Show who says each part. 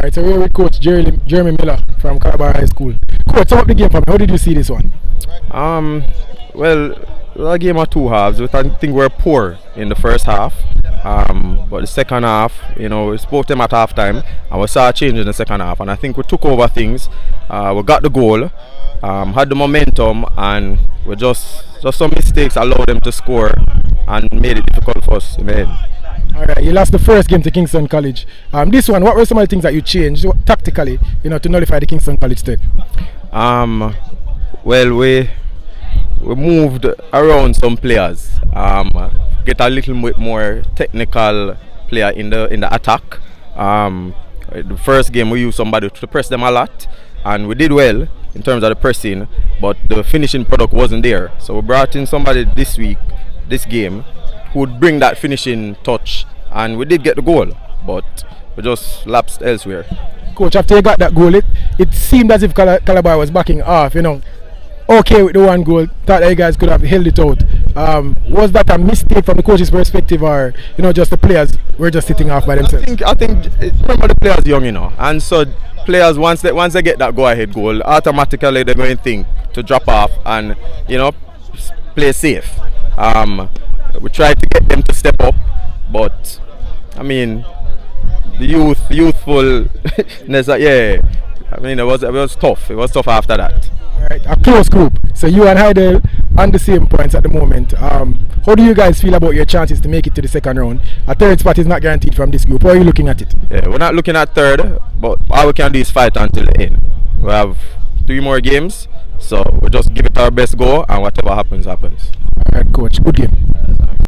Speaker 1: Alright, so we're with Coach Jeremy Miller from Calabar High School. Coach, sum up the game for me. How did you see this one?
Speaker 2: Well, a game of two halves. I think we were poor in the first half, but the second half, we spoke to them at half time, and we saw a change in the second half. And I think we took over things. We got the goal, had the momentum, and we just some mistakes allowed them to score and made it difficult for us in the end.
Speaker 1: Alright, you lost the first game to Kingston College. This one, what were some of the things that you changed tactically, to nullify the Kingston College state?
Speaker 2: Well, we moved around some players, get a little bit more technical player in the attack. The first game we used somebody to press them a lot, and we did well in terms of the pressing, but the finishing product wasn't there. So we brought in somebody this game, who would bring that finishing touch, and we did get the goal, but we just lapsed elsewhere.
Speaker 1: Coach, after you got that goal, it seemed as if Calabar was backing off, okay with the one goal, thought that you guys could have held it out. Was that a mistake from the coach's perspective, or just the players were just sitting off by themselves?
Speaker 2: I think remember the players young, and so players once they get that go-ahead goal, automatically they're going to think to drop off and play safe. We tried to get them to step up, but I mean the youthfulness. It was tough. It was tough after that.
Speaker 1: Alright, a close group. So you and Heidel on the same points at the moment. How do you guys feel about your chances to make it to the second round? A third spot is not guaranteed from this group. How are you looking at it?
Speaker 2: Yeah, we're not looking at third, but all we can do is fight until the end. We have 3 more games, so we'll just give it our best go, and whatever happens, happens.
Speaker 1: Alright, coach. Good game.